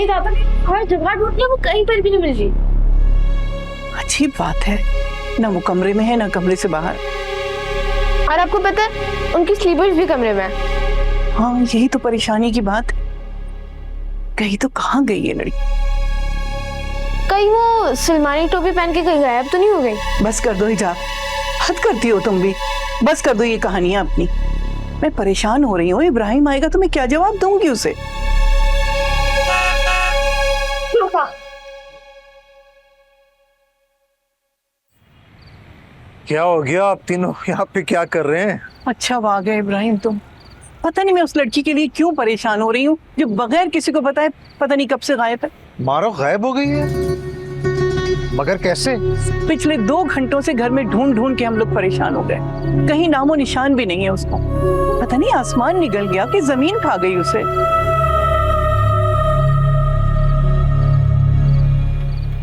कहीं ज्यादा नहीं, हर जगह ढूंढ लिया, वो कहीं पर भी नहीं मिल रही। अजीब बात है, ना वो कमरे में है ना कमरे से बाहर। और आपको पता है उनकी स्लीपर्स भी कमरे में है। हाँ यही तो परेशानी की बात। कहीं तो कहाँ गई ये लड़की? कहीं वो सलमानी टोपी पहन के कहीं गायब तो नहीं हो गई? बस कर दो हिजाब, हद करती हो तुम भी। बस कर दो ये कहानियां अपनी। मैं परेशान हो रही हूँ। इब्राहिम आएगा तो मैं क्या जवाब दूंगी उसे? क्या हो गया? आप तीनों यहाँ पे क्या कर रहे हैं? अच्छा आ गए इब्राहिम तुम। पता नहीं मैं उस लड़की के लिए क्यों परेशान हो रही हूँ जो बगैर किसी को बताए पता नहीं कब से गायब है। मारो गायब हो गई है? मगर कैसे? पिछले 2 घंटों से घर में ढूंढ ढूंढ के हम लोग परेशान हो गए। कहीं नामो निशान भी नहीं है उसको। पता नहीं आसमान निगल गया कि जमीन खा गई उसे।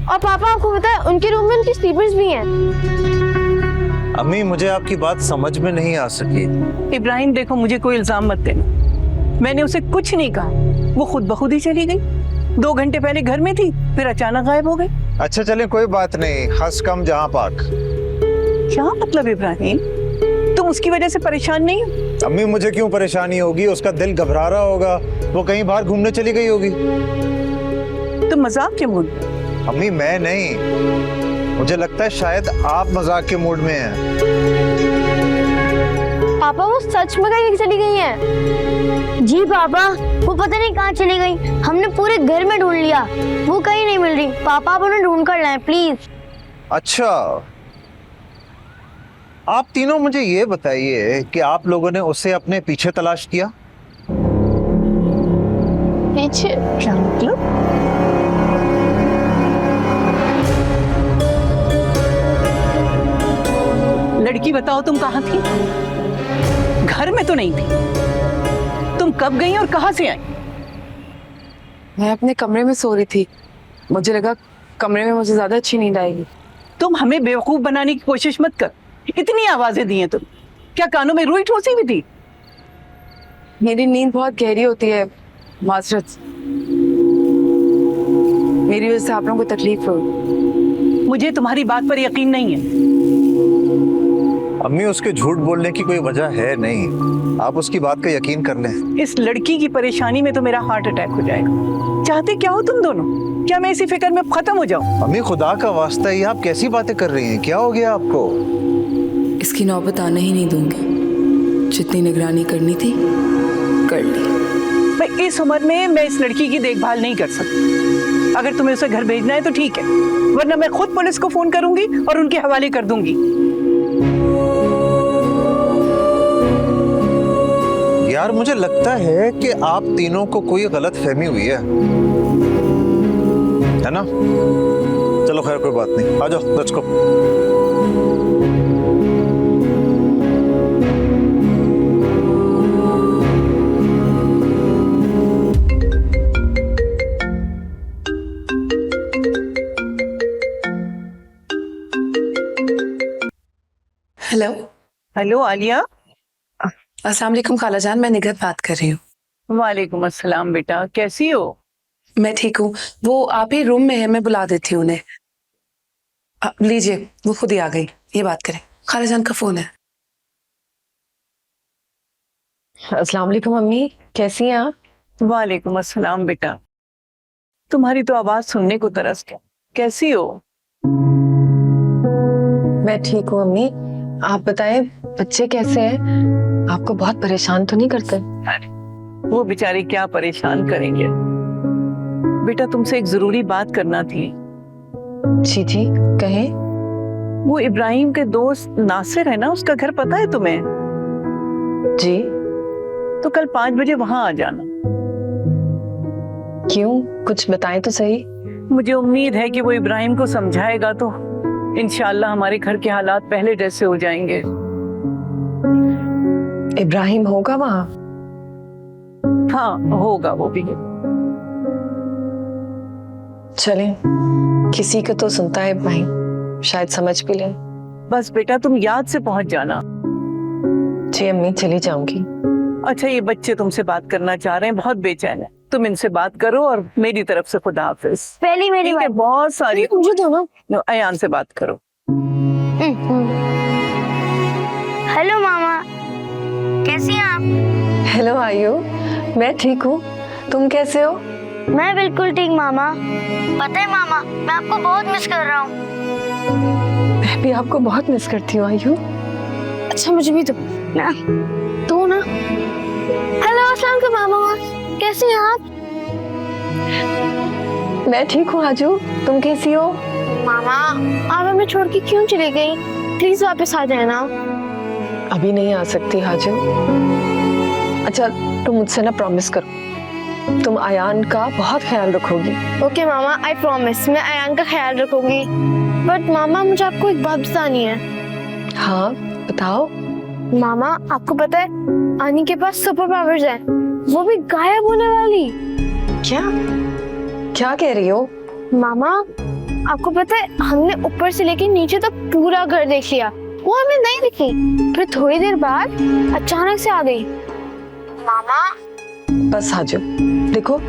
और पापा आपको पता है उनके रूम में उनकी स्लीपर्स भी हैं। अम्मी मुझे आपकी बात समझ में नहीं आ सकी। इब्राहिम देखो मुझे कोई इल्जाम मत देना। मैंने उसे कुछ नहीं कहा। वो खुद बखुद ही चली गई। 2 घंटे पहले घर में थी, फिर अचानक गायब हो गई। अच्छा चले कोई बात नहीं, हंस कम जहाँ पाक। क्या मतलब इब्राहिम, तुम उसकी वजह से परेशान नहीं हो? अम्मी मुझे क्यों परेशानी होगी? उसका दिल घबरा रहा होगा, वो कहीं बाहर घूमने चली गई होगी। तुम मजाक के मूड? अम्मी मैं नहीं, मुझे लगता है शायद आप मजाक के मूड में हैं। पापा वो सच में कहीं चली गई हैं। जी पापा, वो पता नहीं कहाँ चली गई। हमने पूरे घर में ढूंढ लिया, वो कहीं नहीं मिल रही। पापा आप उन्हें ढूंढ कर लाएं प्लीज। अच्छा आप तीनों मुझे ये बताइए कि आप लोगों ने उसे अपने पीछे तलाश किया? पीछे? क्या मतलब? लड़की बताओ तुम कहाँ थी? घर में तो नहीं थी। तुम कब गई और कहाँ से आई? मैं अपने कमरे में सो रही थी। मुझे लगा कमरे में मुझे ज्यादा अच्छी नींद आएगी। तुम हमें बेवकूफ बनाने की कोशिश मत कर। इतनी आवाजें दी हैं तुम, क्या कानों में रुई ठोसी भी थी? मेरी नींद बहुत गहरी होती है माजरत, मेरी वजह से आप लोगों को तकलीफ हो। मुझे तुम्हारी बात पर यकीन नहीं है। अम्मी उसके झूठ बोलने की कोई वजह है नहीं, आप उसकी बात का यकीन कर लें। इस लड़की की परेशानी में तो मेरा हार्ट अटैक हो जाएगा। चाहते क्या हो तुम दोनों? क्या मैं इसी फिक्र में खत्म हो जाऊं? अम्मी खुदा का वास्ता, ये आप कैसी बातें कर रही हैं? क्या हो गया आपको? इसकी नौबत आने ही नहीं दूंगी। जितनी निगरानी करनी थी कर ली। मैं इस उम्र में मैं इस लड़की की देखभाल नहीं कर सकती। अगर तुम्हें उसे घर भेजना है तो ठीक है, वरना मैं खुद पुलिस को फोन करूंगी और उनके हवाले कर दूंगी। यार मुझे लगता है कि आप तीनों को कोई गलत फहमी हुई है ना? चलो खैर कोई बात नहीं, आ जाओ let's go. Hello. Hello Alia. अस्सलाम वालेकुम खाला जान, मैं निगहत बात कर रही हूँ। वालेकुम अस्सलाम बेटा, कैसी हो? मैं ठीक हूँ। वो आप ही रूम में है, मैं बुला देती हूँ उन्हें। लीजिए, वो खुद ही आ गई। ये बात करें, खाला जान का फोन है। अस्सलाम वालेकुम अम्मी, कैसी हैं आप? वालेकुम अस्सलाम बेटा, तुम्हारी तो आवाज सुनने को तरस गया। कैसी हो? मैं ठीक हूँ अम्मी, आप बताएं बच्चे कैसे हैं? आपको बहुत परेशान तो नहीं करते? वो बेचारे क्या परेशान करेंगे। बेटा तुमसे एक जरूरी बात करना थी। जी जी कहें। वो इब्राहिम के दोस्त नासिर है ना, उसका घर पता है तुम्हें? जी। तो कल 5 बजे वहां आ जाना। क्यों, कुछ बताएं तो सही। मुझे उम्मीद है कि वो इब्राहिम को समझाएगा तो इंशाअल्लाह हमारे घर के हालात पहले जैसे हो जाएंगे। इब्राहिम होगा वहाँ? हाँ होगा वो भी। चलें, किसी का तो सुनता है इब्राहिम, शायद समझ भी ले। बस बेटा तुम याद से पहुंच जाना। जी अम्मी, चली जाऊंगी। अच्छा ये बच्चे तुमसे बात करना चाह रहे हैं, बहुत बेचैन है। तुम इनसे बात करो और मेरी तरफ से खुदा हाफिज। पहली मेरी ठीक है, बात। बहुत सारी मुझे दो ना। अयान से बात करो। हेलो मामा, कैसी हैं आप? हेलो आयु, मैं ठीक हूँ, तुम कैसे हो? मैं बिल्कुल ठीक मामा। पता है मामा, मैं आपको बहुत मिस कर रहा हूँ। मैं भी आपको बहुत मिस करती हूँ आयु। अच्छा मुझे भी दो ना, दो ना। हेलो अस्सलाम वालेकुम मामा, कैसे हैं आप? मैं ठीक हूँ आजू, तुम कैसी हो? मामा आप हमें छोड़ के क्यों चली गई? प्लीज वापस आ जाना। अभी नहीं आ सकती हाजू। अच्छा तुम मुझसे ना प्रॉमिस करो, तुम अयान का बहुत ख्याल रखोगी। ओके मामा, आई प्रॉमिस, मैं अयान का ख्याल रखूंगी। बट मामा मुझे आपको एक बात बतानी है। हाँ बताओ। मामा आपको पता है आनी के पास सुपर पावर्स है, वो भी गायब होने वाली। क्या क्या कह रही हो? मामा आपको पता है हमने ऊपर से लेके नीचे तक पूरा घर देख लिया, वो हमें नहीं दिखी। फिर थोड़ी देर बाद अचानक से आ गई। मामा बस हाजू, देखो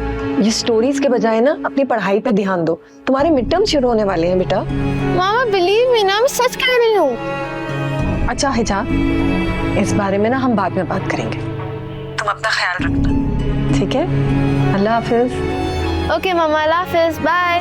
ये स्टोरीज के बजाय ना अपनी पढ़ाई पे ध्यान दो, तुम्हारे मिड टर्म शुरू होने वाले हैं बेटा। मामा बिलीव मी ना, मैं सच कह रही हूँ। अच्छा हिजा, इस बारे में ना हम बाद में बात करेंगे, तुम अपना ख्याल रखना, ठीक है? अल्लाह हाफिज। ओके मामा, अल्लाह हाफिज, बाय।